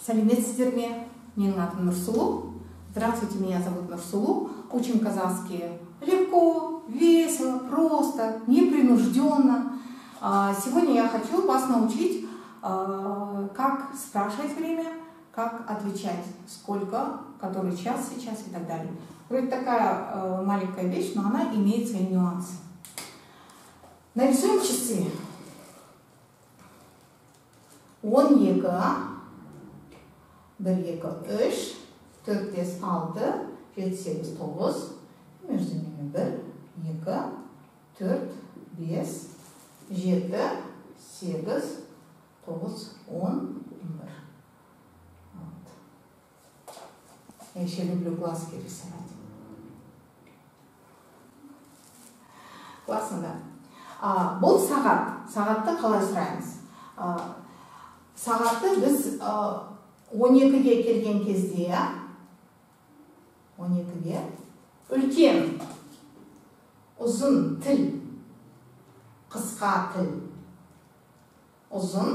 Сәлеметсіздер ме? Менің атым Нұрсұлу. Здравствуйте, меня зовут Нұрсұлу. Учим казахский легко, весело, просто, непринужденно. Сегодня я хочу вас научить, как спрашивать время, как отвечать, сколько, который час сейчас и так далее. Вроде такая маленькая вещь, но она имеет свои нюансы. Нарисуем часы. 12, 1, 2, 3, 4, 5, 6, 7, 8, 9, между ними 1, 2, 4, 5, 7, 8, 9, 10, 11. Вот. Я еще люблю глазки рисовать. Классно, да? Бұл сағатты қалай сұраймыз? Сағатты біз 12-ге келген кезде, 12-ге үлкен, ұзын тіл, қысқа тіл, ұзын,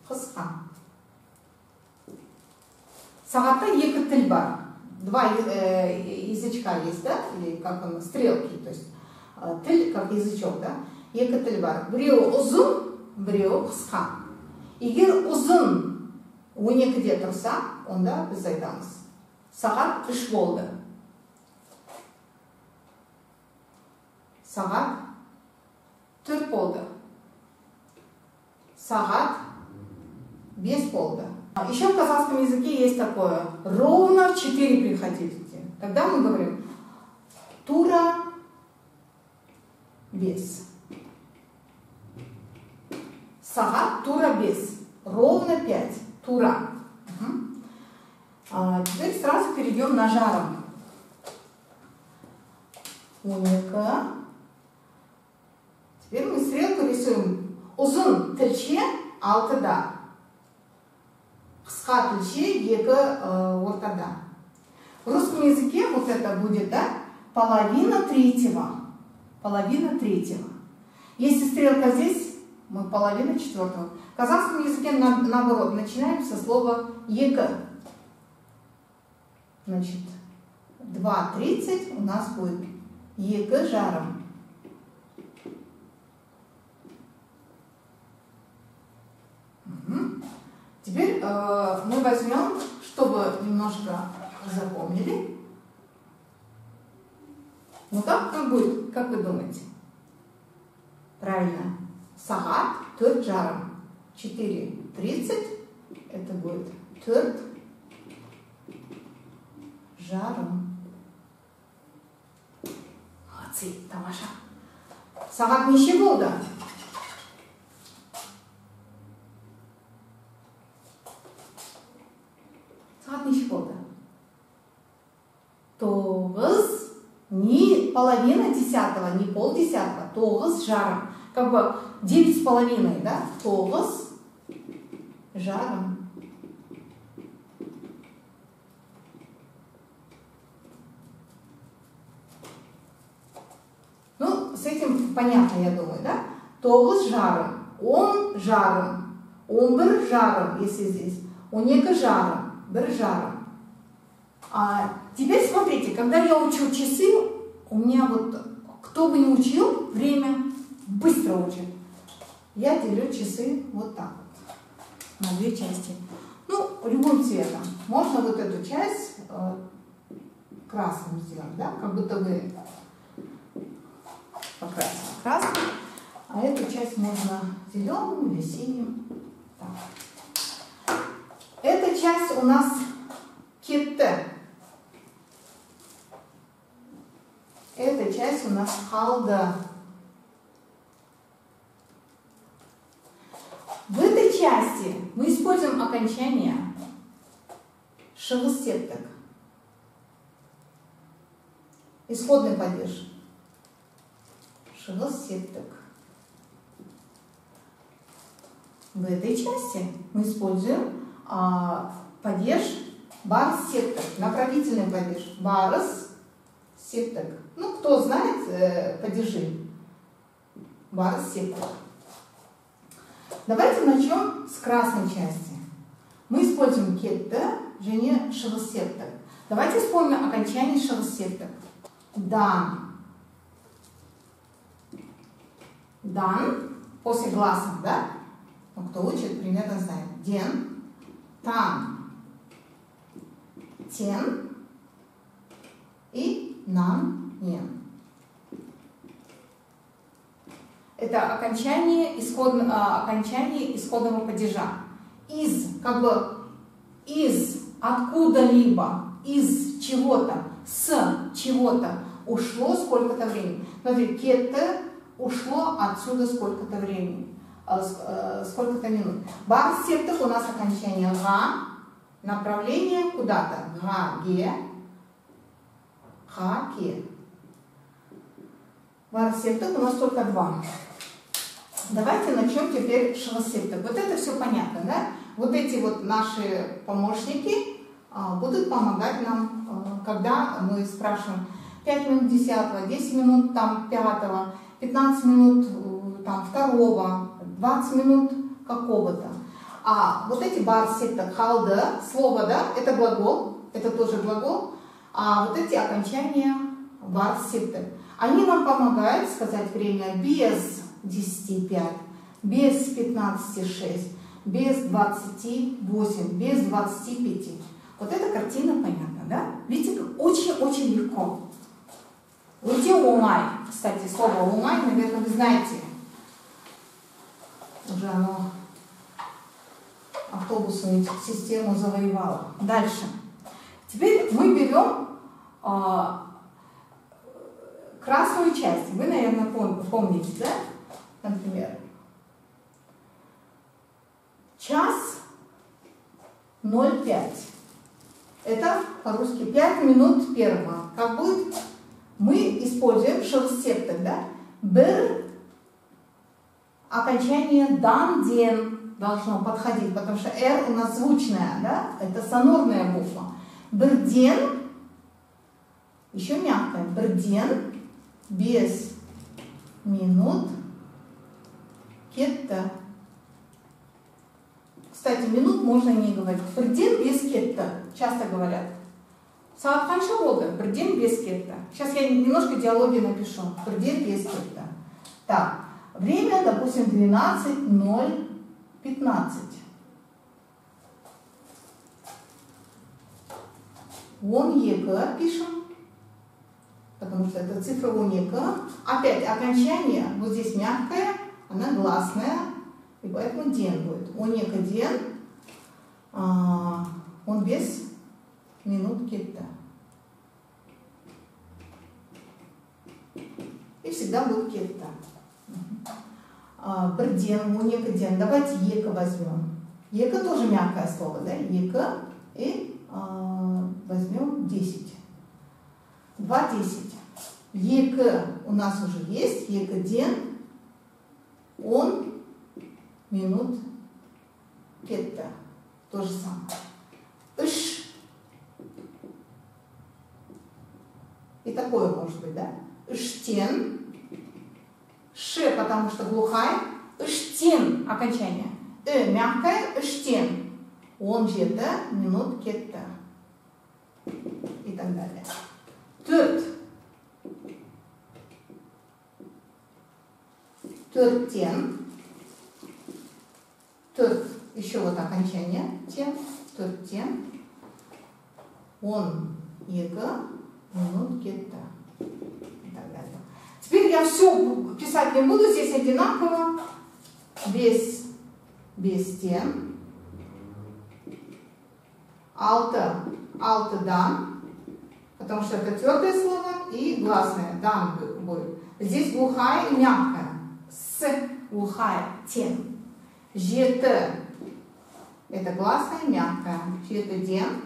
қысқа. Сағатта екі тіл бар. Два язычка есть, да? Или как он, стрелки, то есть тіл как язычок, да? Екі тіл бар. Біреуі ұзын, біреуі қысқа. Егер ұзын 12-де тұрса, онда біз айтамыз. Сағат 3 болды. Сағат 4 болды. Сағат 5 болды. Еще в казахском языке есть такое. Ровно в 4 приходите. Тогда мы говорим тура без. Сағат тура без. Ровно 5. Тура. Теперь сразу перейдем на жаром. 12. Теперь мы стрелку рисуем. Ұзын тілше 6-да. Қысқа тілше 2 ортада. В русском языке вот это будет, да, половина третьего. Половина третьего. Если стрелка здесь, мы половина четвертого. В казахском языке наоборот, начинаем со слова «ека». Значит, 2:30 у нас будет «ека жаром». Теперь мы возьмем, чтобы немножко запомнили. Ну как будет, как вы думаете? Правильно. Сағат 4 жарым. 4:30 это будет 4 жарым. Молодцы, тамаша. Сағат неше болды? Сағат неше болды? 9, не половина 10-го, не полдесятого, 9 жаром. Как бы 9,5, да? 9 жаром. Ну, с этим понятно, я думаю, да? 9 жаром, 10 жаром, 11 жаром, если здесь, 12 жаром, 1 жаром. Теперь смотрите, когда я учу часы, у меня вот, кто бы не учил, время быстро учит. Я делю часы вот так вот, на 2 части. Ну, любым цветом. Можно вот эту часть красным сделать, да, как будто вы покрасили красным, а эту часть можно зеленым или синим. Так. Эта часть у нас кетте. Эта часть у нас халда. В этой части мы используем окончание шығыс септік. Исходный падеж. Шығыс септік. В этой части мы используем падеж барыс септік. Направительный падеж. Барыс септік. Ну, кто знает падежи? Барыс септік. Давайте начнем с красной части. Мы используем кетте, жене шелосеттек. Давайте вспомним окончание шелосеттек. Дан. Дан после гласных, да? Ну, кто учит, примерно знает. Ден, тан, тен и нан, нен. Это окончание исходного падежа. Из, как бы, из откуда-либо, из чего-то, с чего-то ушло сколько-то времени. Смотри, кетте ушло отсюда сколько-то времени, сколько-то минут. Бар-септых у нас окончание га, направление куда-то. Га-ге, ха-ке. Бар-септых у нас только два. Давайте начнем теперь шелосеттек. Вот это все понятно, да? Вот эти вот наши помощники будут помогать нам, когда мы спрашиваем 5 минут 10, 10 минут там 5, 15 минут там 2, 20 минут какого-то. А вот эти бар-септек, халда, слово, да, это глагол, это тоже глагол, а вот эти окончания бар-септек, они нам помогают сказать время без 10:05, без 15:06, без 28, без 25. Вот эта картина понятна, да? Видите, как очень-очень легко. Уйти умай. Кстати, слово умай, наверное, вы знаете. Уже оно автобусную систему завоевало. Дальше. Теперь мы берем красную часть. Вы, наверное, помните, да? Например, час 05. Это по-русски 5 минут первого. Как будет? Мы используем шелосеттек, да? Бер, окончание дан, ден должно подходить, потому что р у нас звучная, да? Это сонорная буква. Берден, еще мягкая. Берден, без минут, кетте. Кстати, минут можно не говорить. Берден без кетте. Часто говорят. Саат қанша болды? Берден без кетте. Сейчас я немножко диалоги напишу. Берден без кетте. Так, время, допустим, 12:015. Он ЕК пишем, потому что это цифра он ЕК. Опять окончание, вот здесь мягкое, она гласная, и поэтому ден будет. Он ЕК ден, он без минут кетте. И всегда будет кетте. Берден, он ЕК ден. Давайте ЕК возьмем. ЕК тоже мягкое слово, да? ЕК и возьмем 10. 2:10. ЕК у нас уже есть. ЕК ден. Он минут кетте. То же самое. Иш. И такое может быть, да? Иштен. Ш, потому что глухая. Иштен. Окончание. Мягкое. Иштен. Он жеті минут кетте. И так далее. Төрт. Төрттен. Төрт. Еще вот окончание. Тен. Төрттен. Он екі минут кетте. И так далее. Теперь я все писать не буду. Здесь одинаково. Без тен. Алты дан, потому что это твердое слово и гласное дан будет. Здесь глухая и мягкая. С, глухая, тен. Жеті, это гласное и мягкое. Жеті ден.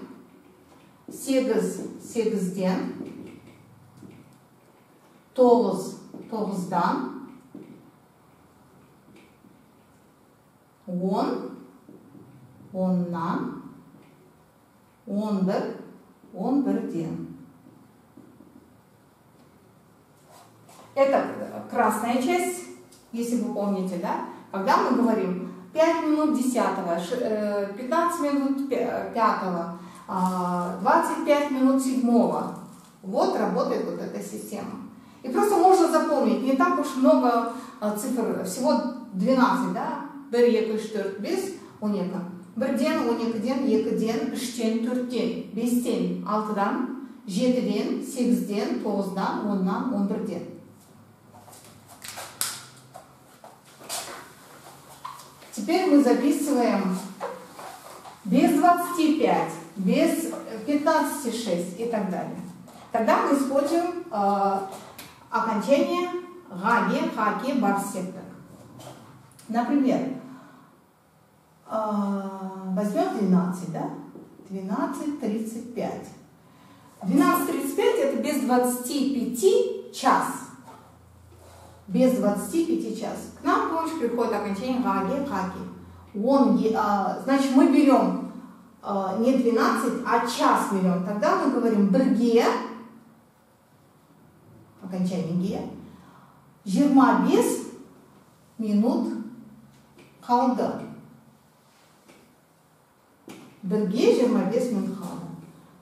Сегіз ден. Тоғыз дан. Оннан. 11 ден. Это красная часть, если вы помните, да? Когда мы говорим 5 минут 10-го, 15 минут 5-го, 25 минут 7-го. Вот работает вот эта система. И просто можно запомнить, не так уж много цифр, всего 12, да? Bir, iki, üç, dört, beş, 12. Birden, 12'den, 2'den, 3'ten, 4'ten, 5'ten, 6'dan, 7'den, 8'den, 9'dan, 10'dan, 11'den. Теперь мы записываем без 25, без 15,6 и так далее. Тогда мы используем окончание гаге, хаке, барсектор. Например, возьмем 12, да? 12:35. 12:35 это без 25 час. Без 25 час. К нам, помощь приходит окончание гаге, хаке. Значит, мы берем не 12, а час берем. Тогда мы говорим бірге, окончание ге, 25 минут қалды. Бірге 25 минут қалды.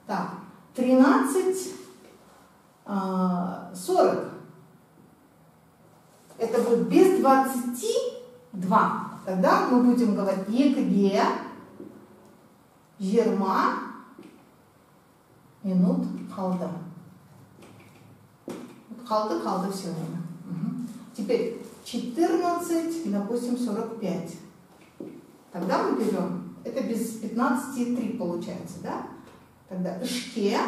Так, 13:40. Это будет без 22. Тогда мы будем говорить екіге 20 минут қалды. Қалды все время. Теперь 14, допустим, 45. Тогда мы берем, это без 15,3 получается, да? Тогда ішке,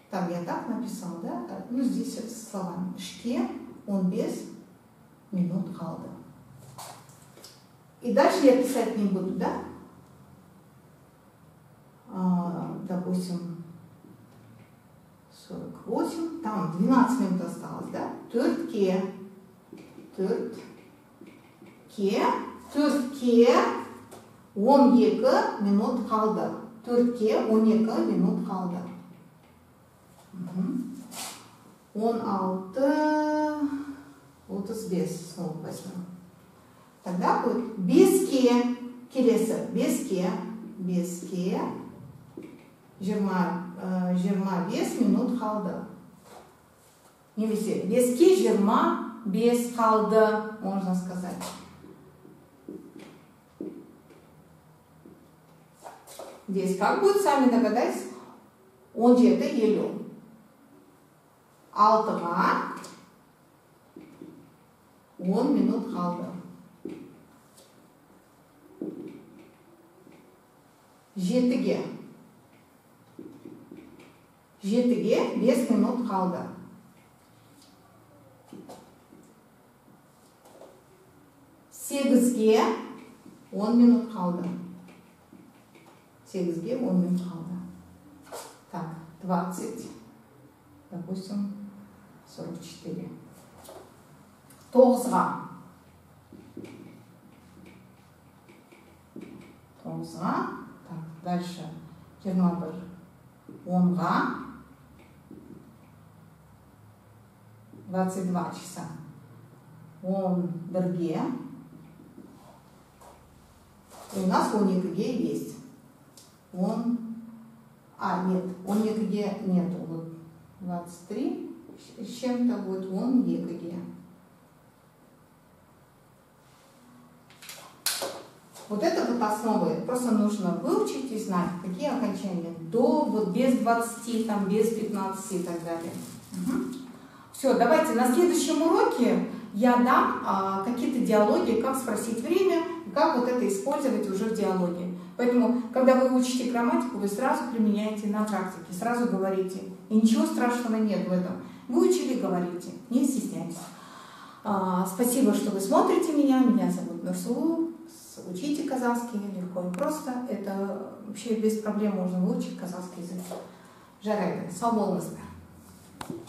там я так написал, да? Ну, здесь это словами. Ішке 15 минут қалды. И дальше я писать не буду, да? Допустим, 48, там 12 минут осталось, да? Төртке 12 минут қалды. Төртке 12 минут қалды. 16:35 снова возьмем. Тогда будет беске, келесі, беске 25 минут қалды. Немесе беске 25 қалды, можно сказать. Здесь как будет, сами догадайтесь, 17:50. 6-ға 10 минут қалды. 7-ге 5 минут қалды. 8-ге 10 минут қалды. 8-ге 10 минут қалды. Так, 20, допустим, 44. 9-ға 9-ға. Так, дальше 21. 10-ға 22 часа. 11-ге. И у нас 12-ге есть. Нет, 12-ге нету. Вот 23 с чем-то будет 12-ге. Вот это вот основы. Просто нужно выучить и знать, какие окончания. До, вот без 20, там, без 15 и так далее. Все, давайте на следующем уроке я дам какие-то диалоги, как спросить время, как вот это использовать уже в диалоге. Поэтому, когда вы учите грамматику, вы сразу применяете на практике, сразу говорите. И ничего страшного нет в этом. Выучили, говорите, не стесняйтесь. Спасибо, что вы смотрите меня. Меня зовут Нурсулу. Учите казахский легко и просто. Это вообще без проблем можно выучить казахский язык. Жарайды, сау болыңыздар.